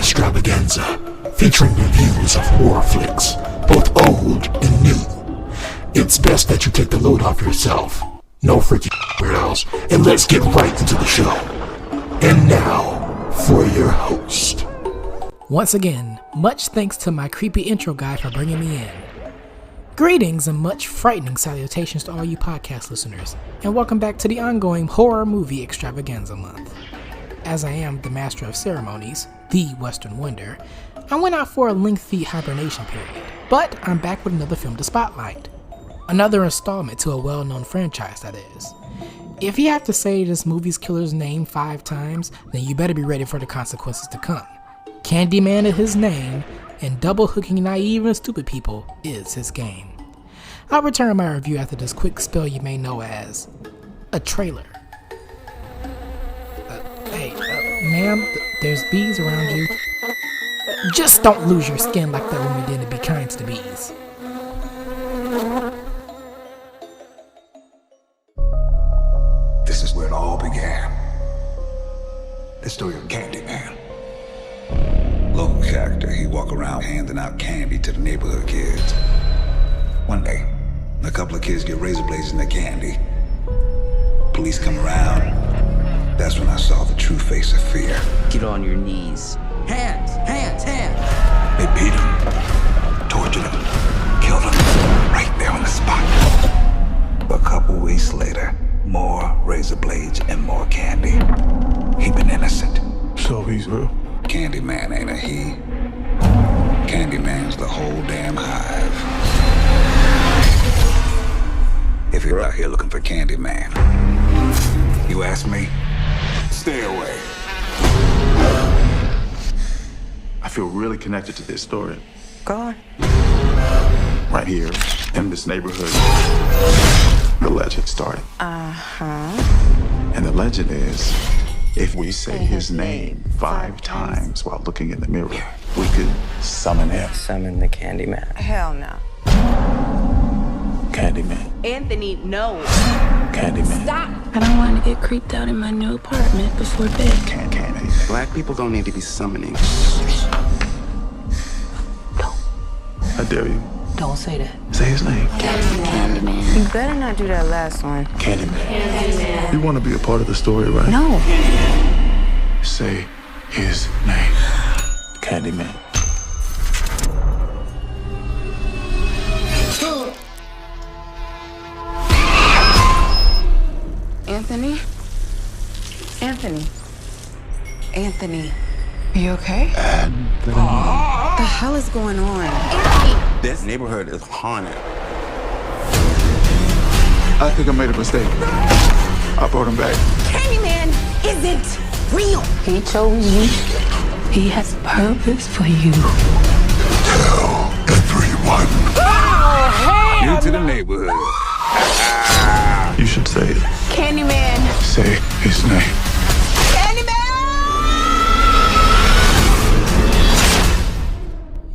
extravaganza, featuring reviews of horror flicks, both old and new. It's best that you take the load off yourself. No freaking weirdos, and let's get right into the show. And now, for your host. Once again, much thanks to my creepy intro guy for bringing me in. Greetings and much frightening salutations to all you podcast listeners, and welcome back to the ongoing horror movie extravaganza month. As I am the master of ceremonies, the Western Wonder, I went out for a lengthy hibernation period, but I'm back with another film to spotlight. Another installment to a well-known franchise, that is. If you have to say this movie's killer's name 5 times, then you better be ready for the consequences to come. Candyman is his name, and double-hooking naive and stupid people is his game. I'll return my review after this quick spell you may know as a trailer. Ma'am, there's bees around you. Just don't lose your skin like that when we didn't be kind to the bees. This is where it all began. The story of Candyman. Local character, he walk around handing out candy to the neighborhood kids. One day, a couple of kids get razor blades in their candy. Police come around. That's when I saw the true face of fear. Get on your knees. Hands, hands, hands. They beat him, tortured him, killed him right there on the spot. A couple weeks later, more razor blades and more candy. He been innocent. So he's real? Candyman ain't a he. Candyman's the whole damn hive. If you're out here looking for Candyman, you ask me, stay away. I feel really connected to this story. Go on. Right here, in this neighborhood, the legend started. And the legend is, if we say his name 5 times while looking in the mirror, we could summon him. Summon the Candyman. Hell no. Candyman. Anthony, no. Candyman. Stop. I don't want to get creeped out in my new apartment before bed. Candyman. Black people don't need to be summoning. I dare you. Don't say that. Say his name. Candyman. You better not do that last one. Candyman. You want to be a part of the story, right? No. Say his name. Candyman. Anthony? Anthony. Are you okay? Anthony. What the hell is going on? Anthony! This neighborhood is haunted. I think I made a mistake. I brought him back. Candyman isn't real! He chose you. He has purpose for you. Tell everyone. New to the neighborhood. You should say it. Candyman! Say his name.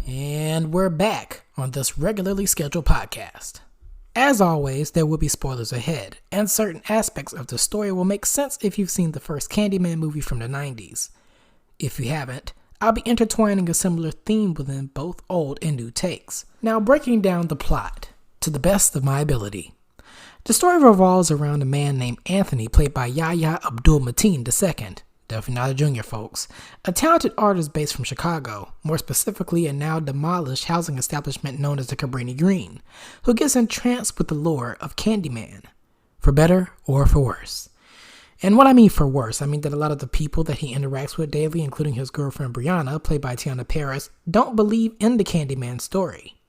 And we're back on this regularly scheduled podcast. As always, there will be spoilers ahead, and certain aspects of the story will make sense if you've seen the first Candyman movie from the 90s. If you haven't, I'll be intertwining a similar theme within both old and new takes. Now, breaking down the plot to the best of my ability. The story revolves around a man named Anthony, played by Yahya Abdul-Mateen II. Definitely not a junior, folks. A talented artist based from Chicago, more specifically a now demolished housing establishment known as the Cabrini Green, who gets entranced with the lure of Candyman, for better or for worse. And what I mean for worse, I mean that a lot of the people that he interacts with daily, including his girlfriend Brianna, played by Teyonah Parris, don't believe in the Candyman story.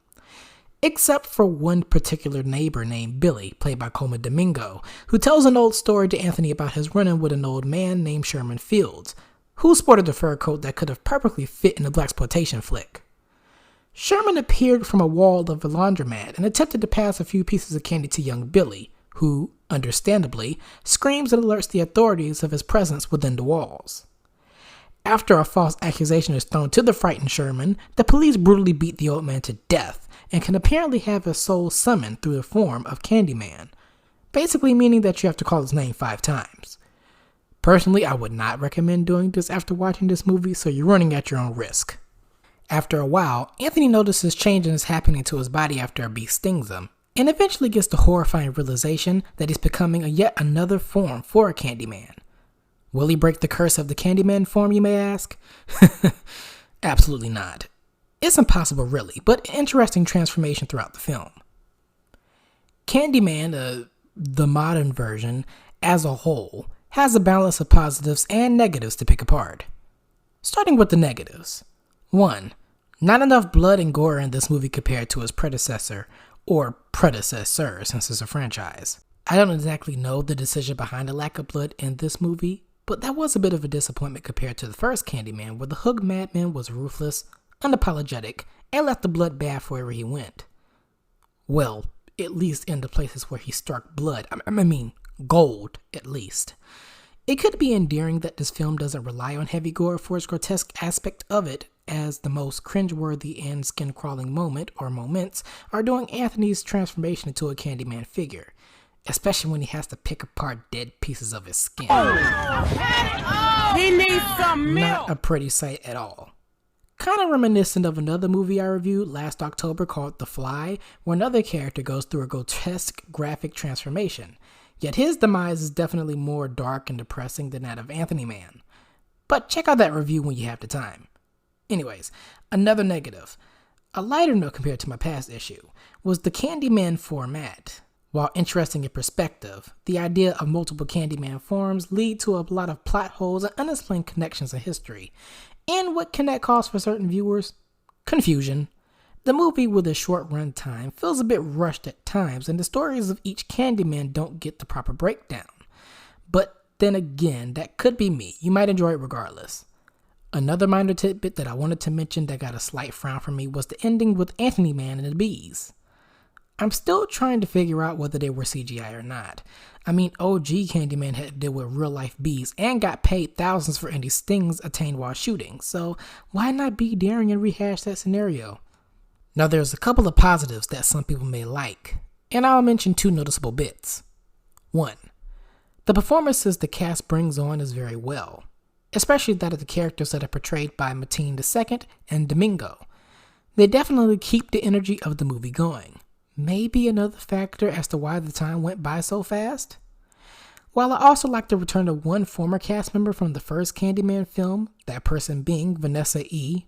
Except for one particular neighbor named Billy, played by Colman Domingo, who tells an old story to Anthony about his run-in with an old man named Sherman Fields, who sported a fur coat that could have perfectly fit in a blaxploitation flick. Sherman appeared from a wall of a laundromat and attempted to pass a few pieces of candy to young Billy, who, understandably, screams and alerts the authorities of his presence within the walls. After a false accusation is thrown to the frightened Sherman, the police brutally beat the old man to death and can apparently have his soul summoned through the form of Candyman, basically meaning that you have to call his name 5 times. Personally, I would not recommend doing this after watching this movie, so you're running at your own risk. After a while, Anthony notices changes happening to his body after a bee stings him, and eventually gets the horrifying realization that he's becoming yet another form for a Candyman. Will he break the curse of the Candyman form, you may ask? Absolutely not. It's impossible really, but an interesting transformation throughout the film. Candyman, the modern version, as a whole, has a balance of positives and negatives to pick apart. Starting with the negatives. 1. Not enough blood and gore in this movie compared to its predecessor, or predecessor since it's a franchise. I don't exactly know the decision behind the lack of blood in this movie, but that was a bit of a disappointment compared to the first Candyman, where the hood madman was ruthless, unapologetic, and left the blood bath wherever he went. Well, at least in the places where he struck blood. I mean, gold, at least. It could be endearing that this film doesn't rely on heavy gore for its grotesque aspect of it, as the most cringeworthy and skin-crawling moment, or moments, are during Anthony's transformation into a Candyman figure, especially when he has to pick apart dead pieces of his skin. He needs some milk. Not a pretty sight at all. Kind of reminiscent of another movie I reviewed last October called The Fly, where another character goes through a grotesque graphic transformation, yet his demise is definitely more dark and depressing than that of Anthony Man. But check out that review when you have the time. Anyways, another negative, a lighter note compared to my past issue, was the Candyman format. While interesting in perspective, the idea of multiple Candyman forms lead to a lot of plot holes and unexplained connections in history. And what can that cause for certain viewers? Confusion. The movie, with a short run time, feels a bit rushed at times, and the stories of each Candyman don't get the proper breakdown. But then again, that could be me. You might enjoy it regardless. Another minor tidbit that I wanted to mention that got a slight frown from me was the ending with Anthony Man and the bees. I'm still trying to figure out whether they were CGI or not. I mean, OG Candyman had to deal with real-life bees and got paid thousands for any stings attained while shooting, so why not be daring and rehash that scenario? Now, there's a couple of positives that some people may like, and I'll mention 2 noticeable bits. 1. The performances the cast brings on is very well, especially that of the characters that are portrayed by Mateen II and Domingo. They definitely keep the energy of the movie going. Maybe another factor as to why the time went by so fast? While I also like the return of one former cast member from the first Candyman film, that person being Vanessa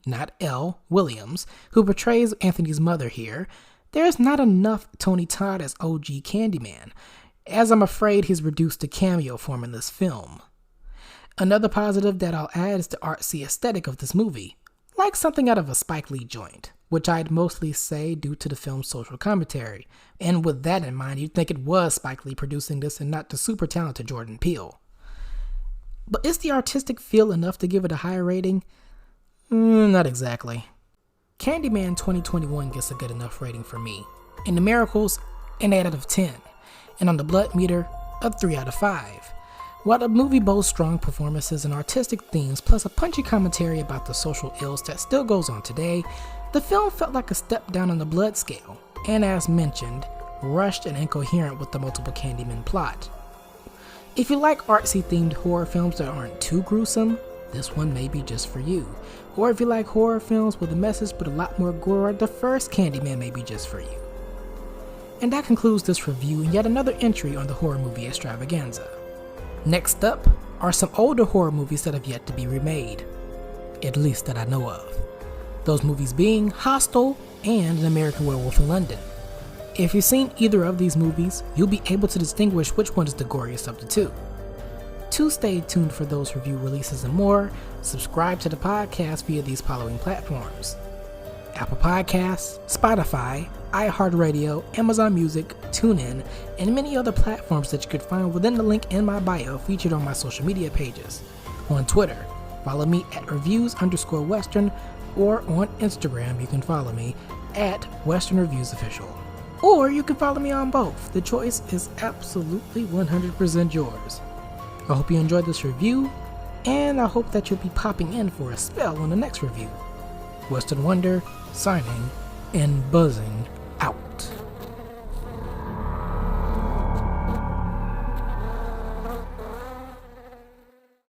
not L. Williams, who portrays Anthony's mother here, there is not enough Tony Todd as OG Candyman, as I'm afraid he's reduced to cameo form in this film. Another positive that I'll add is the artsy aesthetic of this movie, like something out of a Spike Lee joint, which I'd mostly say due to the film's social commentary, and with that in mind, you'd think it was Spike Lee producing this and not the super talented Jordan Peele. But is the artistic feel enough to give it a higher rating? Not exactly. Candyman 2021 gets a good enough rating for me. In the miracles, an 8 out of 10, and on the blood meter, a 3 out of 5. While the movie boasts strong performances and artistic themes, plus a punchy commentary about the social ills that still goes on today, the film felt like a step down on the blood scale, and as mentioned, rushed and incoherent with the multiple Candyman plot. If you like artsy themed horror films that aren't too gruesome, this one may be just for you. Or if you like horror films with a message but a lot more gore, the first Candyman may be just for you. And that concludes this review and yet another entry on the horror movie extravaganza. Next up are some older horror movies that have yet to be remade, at least that I know of. Those movies being Hostel and An American Werewolf in London. If you've seen either of these movies, you'll be able to distinguish which one is the goriest of the two. To stay tuned for those review releases and more, subscribe to the podcast via these following platforms: Apple Podcasts, Spotify, iHeartRadio, Amazon Music, TuneIn, and many other platforms that you could find within the link in my bio featured on my social media pages. On Twitter, follow me at reviews_western, or on Instagram, you can follow me at Western Reviews Official. Or you can follow me on both. The choice is absolutely 100% yours. I hope you enjoyed this review, and I hope that you'll be popping in for a spell on the next review. Western Wonder, signing and buzzing